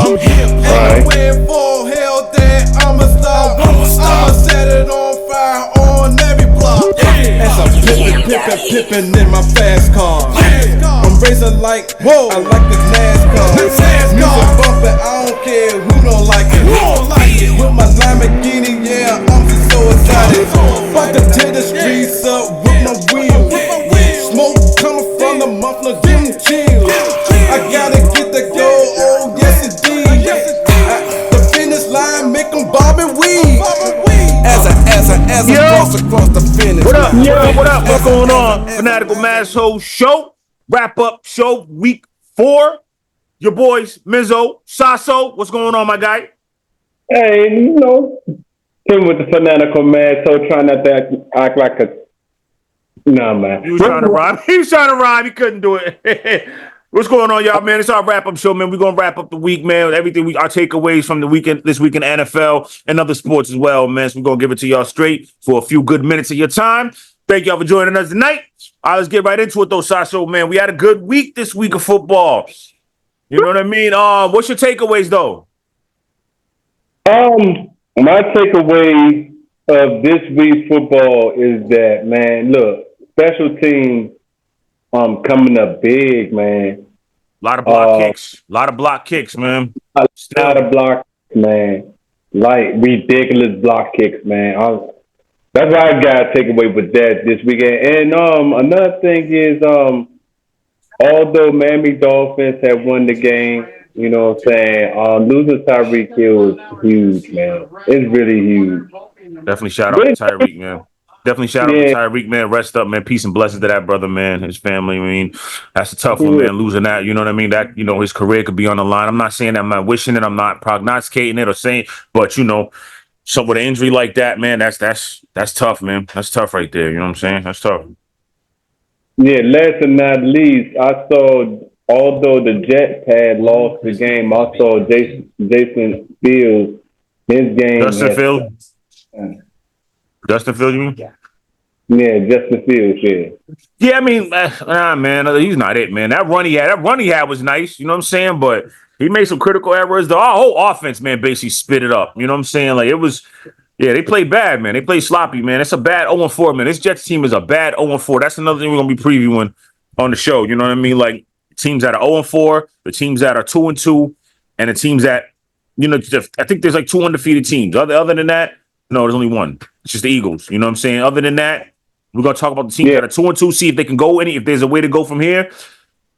I'm hip. Ain't waiting for hell that I'ma stop. I'ma set it on fire on every block. As I'm pippin' in my fast car. I'm racing like, whoa, I like this NASCAR. Music bumpin', I don't care who don't like it. With my Lamborghini, yeah, I'm just so excited. About to tear the streets up with my wheels. Smoke coming from the muffler, chill. I gotta get the gold, oh yes indeed. The finish line make them bob and weave. As I cross across the finish. What up? What up? What's going on? Fanatical Massholes Show, Wrap-Up Show, Week 4. Your boys, Mizzo, Sasso. What's going on, my guy? Hey, Tim with the Fanatical Massholes, trying not to act like a... Nah, man. He was trying to rhyme. He couldn't do it. What's going on, y'all, man? It's our wrap-up show, man. We're going to wrap up the week, man. Everything our takeaways from the weekend, this week in NFL and other sports as well, man. So we're going to give it to y'all straight for a few good minutes of your time. Thank y'all for joining us tonight. All right, let's get right into it, though, Sasso, man. We had a good week this week of football. You know what I mean? What's your takeaways, though? My takeaway of this week's football is that, man, look, special teams coming up big, man. A lot of block kicks. A lot of block kicks, man. A lot of block kicks, man. Like, ridiculous block kicks, man. That's what I got to take away with that this weekend. And another thing is, although Miami Dolphins have won the game, you know what I'm saying, losing Tyreek Hill is huge, man. It's really huge. Definitely shout out to Tyreek, man. Definitely shout out to Tyreek, man. Rest up, man. Peace and blessings to that brother, man. His family. I mean, that's a tough one, man. Losing that, you know what I mean? That, his career could be on the line. I'm not saying that. I'm not wishing it. I'm not prognosticating it or saying, but so with an injury like that, man, that's tough, man. That's tough right there. You know what I'm saying? That's tough. Yeah, last but not least, I saw, although the Jets had lost the game, I saw Jason Fields, his game. Justin Fields? Justin Fields, you mean? Yeah, Justin Fields, yeah. Yeah, I mean, man, he's not it, man. That run he had was nice, you know what I'm saying? But he made some critical errors. The whole offense, man, basically spit it up. You know what I'm saying? Like, it was, they played bad, man. They played sloppy, man. It's a bad 0-4, man. This Jets team is a bad 0-4. That's another thing we're going to be previewing on the show. You know what I mean? Like, teams that are 0-4, the teams that are 2-2, and the teams that, I think there's like 2 undefeated teams. Other than that, no, there's only one. It's just the Eagles. You know what I'm saying? Other than that, we're going to talk about the teams that are 2-2, see if they can go if there's a way to go from here.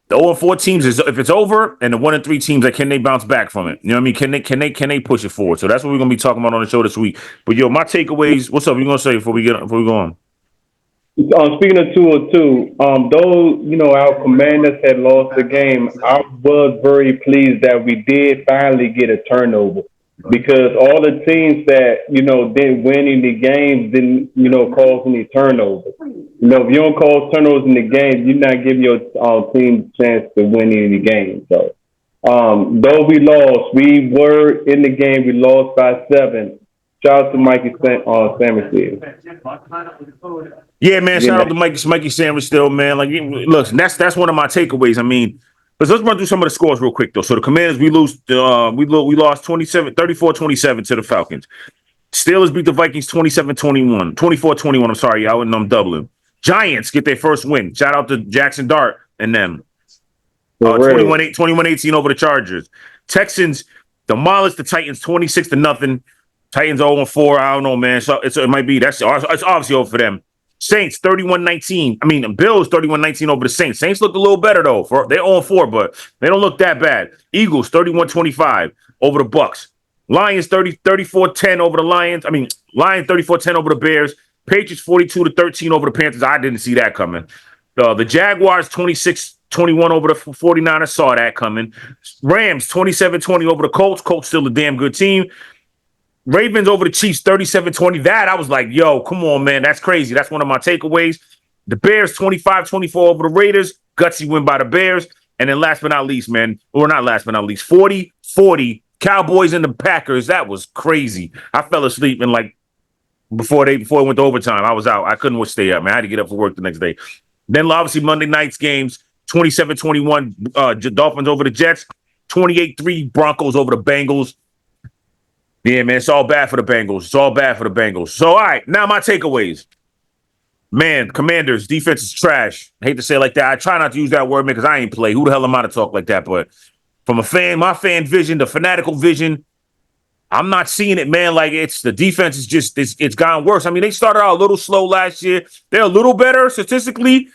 The 0-4 teams is if it's over, and the 1-3 teams, can they bounce back from it? You know what I mean? Can they push it forward? So that's what we're going to be talking about on the show this week. But my takeaways, what's up? You going to say before we go on? Speaking of 2-2, though, our Commanders had lost the game, I was very pleased that we did finally get a turnover, because all the teams that, didn't win any games didn't, cause any turnovers. If you don't cause turnovers in the game, you're not giving your team a chance to win any games. So, though we lost, we were in the game, we lost by 7. Shout out to Mikey Sanders. Yeah, man. Shout out to Mikey Sanders still, man. Like, look, that's one of my takeaways. I mean, let's run through some of the scores real quick, though. So the Commanders, we lost 34-27 to the Falcons. Steelers beat the Vikings 24-21. I'm sorry, y'all, and I'm doubling. Giants get their first win. Shout out to Jackson Dart and them. 21-18 over the Chargers. Texans demolished the Titans 26-0. Titans 0-4. I don't know, man. So it might be it's obviously over for them. Saints 31-19. I mean, Bills 31-19 over the Saints. Saints look a little better though. They're 0-4, but they don't look that bad. Eagles 31-25 over the Bucks. Lions 34-10 over the Lions. I mean, Lions 34-10 over the Bears. Patriots 42-13 over the Panthers. I didn't see that coming. The Jaguars 26-21 over the 49ers. Saw that coming. Rams 27-20 over the Colts. Colts still a damn good team. Ravens over the Chiefs 37-20. That I was like, yo, come on, man. That's crazy. That's one of my takeaways. The Bears 25-24 over the Raiders. Gutsy win by the Bears. And then last but not least, man, or not last but not least, 40-40 Cowboys and the Packers. That was crazy. I fell asleep in like before it went to overtime. I was out. I couldn't stay up, man. I had to get up for work the next day. Then obviously Monday night's games, 27-21 Dolphins over the Jets. 28-3 Broncos over the Bengals. Yeah, man, it's all bad for the Bengals. It's all bad for the Bengals. So, all right, now my takeaways. Man, Commanders, defense is trash. I hate to say it like that. I try not to use that word, man, because I ain't play. Who the hell am I to talk like that? But from a fan, my fan vision, the fanatical vision, I'm not seeing it, man. Like, it's the defense is just, it's gotten worse. I mean, they started out a little slow last year. They're a little better statistically,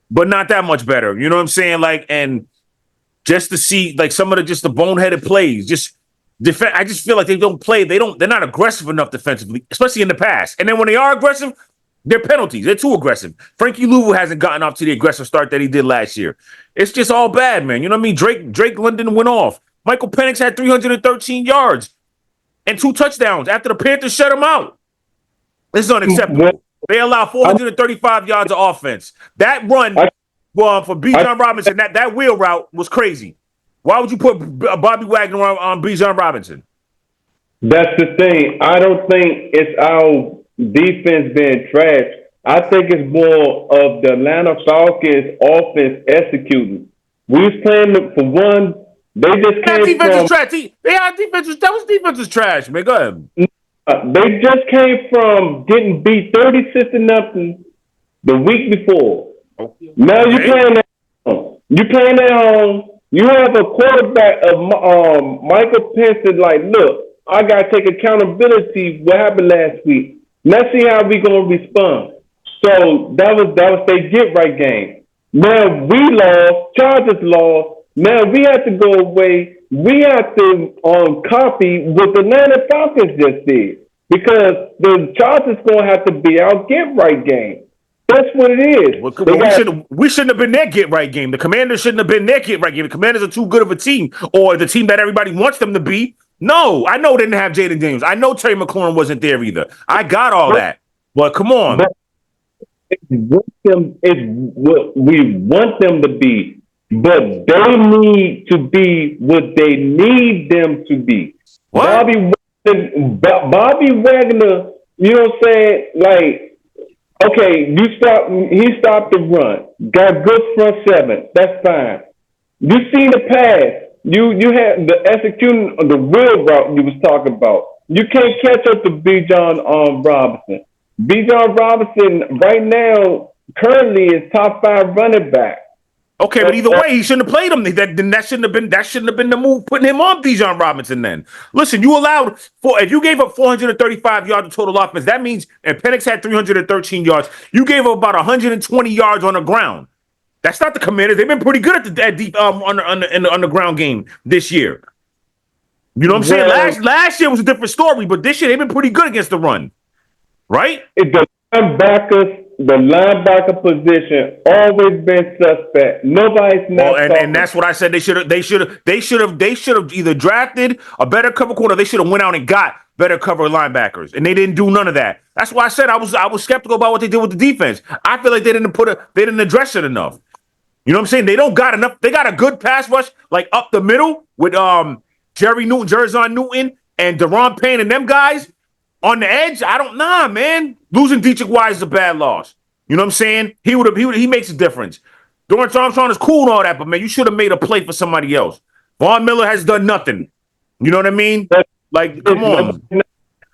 but not that much better. You know what I'm saying? Like, and just to see, like, some of the boneheaded plays, I just feel like they don't play. They're not aggressive enough defensively, especially in the past. And then when they are aggressive, they're penalties. They're too aggressive. Frankie Louisville hasn't gotten off to the aggressive start that he did last year. It's just all bad, man. You know what I mean? Drake London went off. Michael Penix had 313 yards and 2 touchdowns after the Panthers shut him out. This is unacceptable. They allow 435 yards of offense. That run for Bijan Robinson, that wheel route was crazy. Why would you put Bobby Wagner on Bijan Robinson? That's the thing. I don't think it's our defense being trash. I think it's more of the Atlanta Falcons offense executing. We was playing for one. They just came from trash. That was defense's trash, man. Go ahead. They just came from getting beat 36-0 the week before. Okay. Now you're playing at home. You're playing at home. You have a quarterback of Michael Penix like, look, I gotta take accountability what happened last week. Let's see how we gonna respond. So that was their get right game. Now we lost, Chargers lost. Now we have to go away. We have to copy what the Atlanta Falcons just did. Because the Chargers gonna have to be our get right game. That's what it is. Well, we shouldn't have been their get right game. The Commanders shouldn't have been their get right game. The Commanders are too good of a team, or the team that everybody wants them to be. No, I know they didn't have Jaden Daniels. I know Terry McLaurin wasn't there either. I got all that. But come on. It's what we want them to be, but they need to be what they need them to be. What? Bobby Wagner, you know what I'm saying? Like, okay, he stopped the run. Got good front seven. That's fine. You seen the pass. You had the executing of the wheel route you was talking about. You can't catch up to Bijan Robinson. Bijan Robinson right now currently is top 5 running back. Okay, but either way, he shouldn't have played him. That shouldn't have been the move putting him on Bijan Robinson. Then listen, you allowed if you gave up 435 yards of total offense, that means and Penix had 313 yards. You gave up about 120 yards on the ground. That's not the Commanders. They've been pretty good at the deep on the ground game this year. You know what I'm saying? Last year was a different story, but this year they've been pretty good against the run, right? The linebacker position always been suspect. Nobody's not. And that's what I said. They should have either drafted a better cover corner. They should have went out and got better cover linebackers, and they didn't do none of that. That's why I said I was skeptical about what they did with the defense. I feel like they didn't address it enough. You know what I'm saying? They don't got enough. They got a good pass rush like up the middle with Jerry Newton, Jerzon Newton, and Deron Payne and them guys. On the edge, man. Losing Dietrich Wise is a bad loss. You know what I'm saying? He makes a difference. Dorrance Armstrong is cool and all that, but man, you should have made a play for somebody else. Von Miller has done nothing. You know what I mean? Like, come on.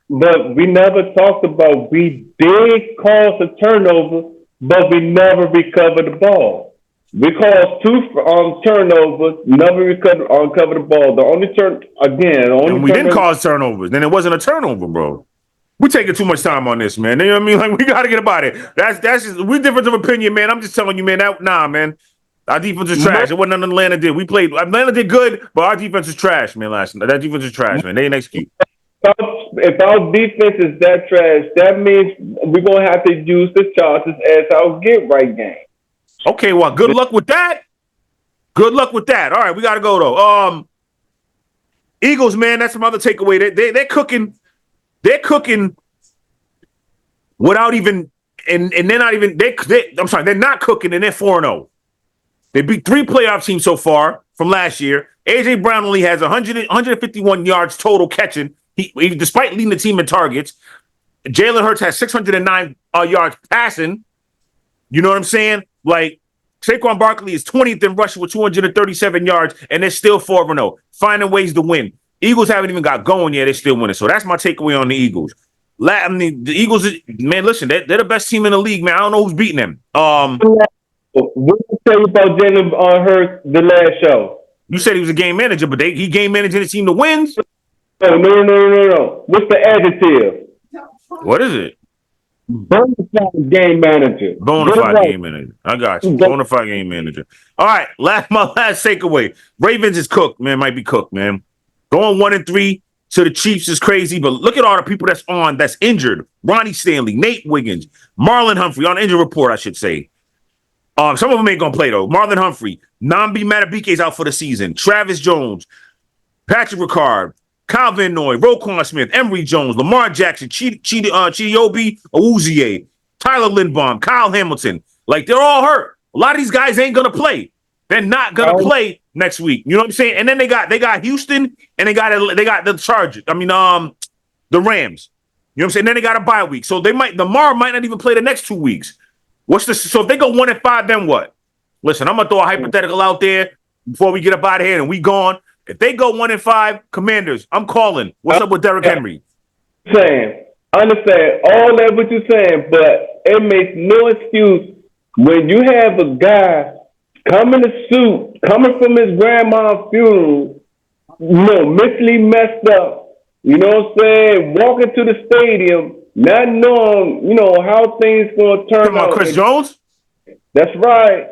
But we never talked about we did cause a turnover, but we never recovered the ball. We caused 2 turnovers, never recovered the ball. And we didn't cause turnovers. Then it wasn't a turnover, bro. We're taking too much time on this, man. You know what I mean? Like, we got to get about it. That's just, we're difference of opinion, man. I'm just telling you, man. Man. Our defense is trash. It wasn't nothing Atlanta did. Atlanta did good, but our defense is trash, man, last night. That defense is trash, man. They didn't execute. If our defense is that trash, that means we're going to have to use the Chargers as our get-right game. Okay, well, good luck with that. Good luck with that. All right, we got to go, though. Eagles, man, that's some other takeaway. They're cooking. They're cooking without even, and they're not even, they're not cooking, and they're 4-0. They beat 3 playoff teams so far from last year. A.J. Brown only has 151 yards total catching, he despite leading the team in targets. Jalen Hurts has 609 yards passing. You know what I'm saying? Like, Saquon Barkley is 20th in rushing with 237 yards, and they're still 4-0, finding ways to win. Eagles haven't even got going yet. They're still winning. So that's my takeaway on the Eagles. I mean, the Eagles, man, listen, they're the best team in the league, man. I don't know who's beating them. What did you say about Jalen Hurts the last show? You said he was a game manager, but he game managing the team to wins? No. What's the adjective? What is it? Bonafide game manager. Bonafide game manager. I got you. Bonafide game manager. All right, my last takeaway. Ravens is cooked, man. Might be cooked, man. Going 1-3 to the Chiefs is crazy, but look at all the people that's injured. Ronnie Stanley, Nate Wiggins, Marlon Humphrey on the injury report, I should say. Some of them ain't gonna play though. Marlon Humphrey, Nambi Matabike's out for the season. Travis Jones, Patrick Ricard, Kyle Van Noy, Roquan Smith, Emory Jones, Lamar Jackson, Chidobe Awuzie, Tyler Lindbaum, Kyle Hamilton. Like, they're all hurt. A lot of these guys ain't gonna play. They're not gonna play next week. You know what I'm saying? And then they got Houston and they got the Chargers. I mean, the Rams. You know what I'm saying? Then they got a bye week. So Lamar might not even play the next 2 weeks. So if they go 1-5, then what? Listen, I'm gonna throw a hypothetical out there before we get up out of here and we gone. If they go 1-5, Commanders, I'm calling. What's up with Derrick Henry? I understand all that what you're saying, but it makes no excuse when you have a guy coming to suit, coming from his grandma's funeral, mentally messed up, you know what I'm saying, walking to the stadium, not knowing, how things going to turn out. Chris Jones? That's right.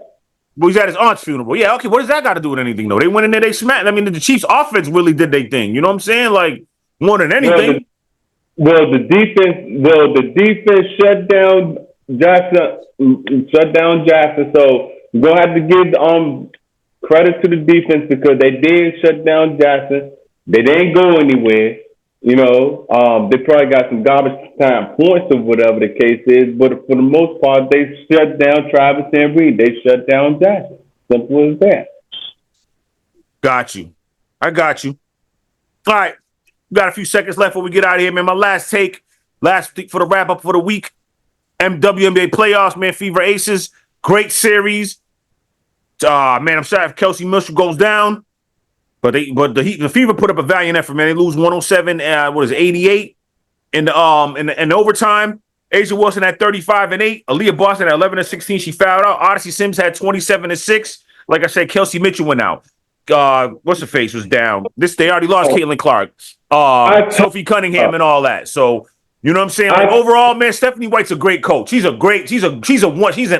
Well, he's at his aunt's funeral. Yeah, okay, what does that got to do with anything, though? They went in there, they smacked. I mean, the Chiefs' offense really did their thing. You know what I'm saying? Like, more than anything. The defense shut down Jackson. So we're going to have to give credit to the defense because they did shut down Jackson. They didn't go anywhere. They probably got some garbage time points or whatever the case is, but for the most part, they shut down Travis Henry. They shut down Jackson. Simple as that. Got you. I got you. All right. We got a few seconds left before we get out of here, man. My last take for the wrap-up for the week. WNBA playoffs, man. Fever Aces. Great series. Man, I'm sorry if Kelsey Mitchell goes down. But the Fever put up a valiant effort, man. They lose 107, 88 in the overtime. Asia Wilson had 35-8. Aaliyah Boston had 11-16. She fouled out. Odyssey Sims had 27-6. Like I said, Kelsey Mitchell went out. What's her face was down. They already lost Caitlin Clark. Sophie Cunningham and all that. So you know what I'm saying? Like overall, man, Stephanie White's a great coach. She's an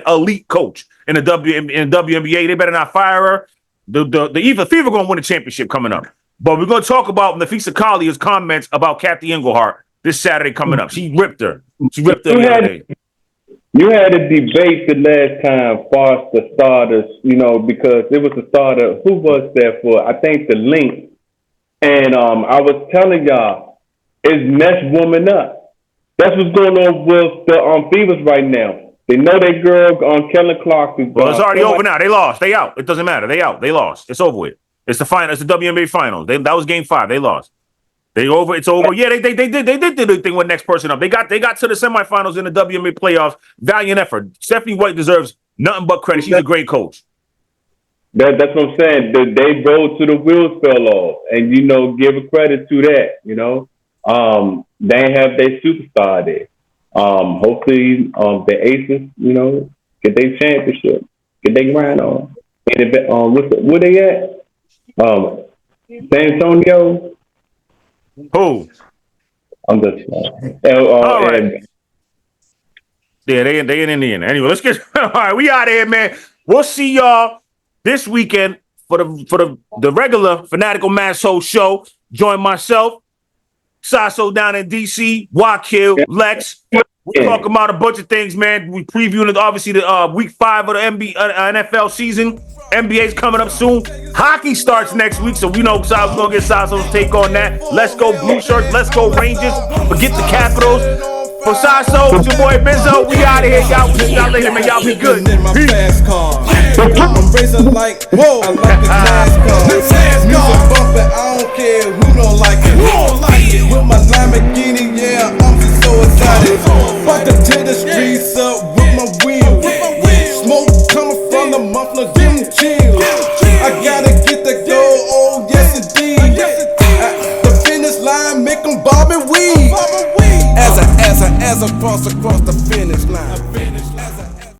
elite coach in the WNBA. They better not fire her. The Fever going to win a championship coming up. But we're going to talk about Nafisa Collier's comments about Kathy Engelhart this Saturday coming up. She ripped her. The other day. You had a debate the last time far as the starters, because it was a starter. Who was there for? I think the Link. And I was telling y'all, is Ness warming up? That's what's going on with the Fevers right now. They know that girl on Kelly Clark is gone. Well, it's already over now. They lost. They out. It doesn't matter. They out. They lost. It's over with. It's the final. It's the WNBA finals. That was game 5. They lost. They over. It's over. Yeah, they did the thing with next person up. They got to the semifinals in the WNBA playoffs. Valiant effort. Stephanie White deserves nothing but credit. She's a great coach. That's what I'm saying. They rode to the wheels fell off, and give a credit to that. They ain't have their superstar there. Hopefully, the Aces, get their championship, get their grind on. Where they at? San Antonio. Who? I'm just. All right. Yeah, they in Indiana. Anyway, let's get. All right, we out of here, man. We'll see y'all this weekend for the regular Fanatical Massholes show. Join myself, Sasso down in DC, Wakil, Lex. We're talking about a bunch of things, man. We previewing obviously the week 5 of the NFL season. NBA's coming up soon. Hockey starts next week, so we know we're gonna get Sasso's take on that. Let's go Blue Shirts. Let's go Rangers. Forget the Capitals. For Sasso, it's your boy Benzo. We out of here, y'all. We'll see y'all later, man. Y'all be good. Peace. I'm racing like, whoa, I like the NASCAR. Music bumping, I don't care who don't like it. With my Lamborghini, yeah, I'm just so excited. Fuck to tear the streets up with my wheel. Smoke coming from the motherfucker. as I cross across the finish line.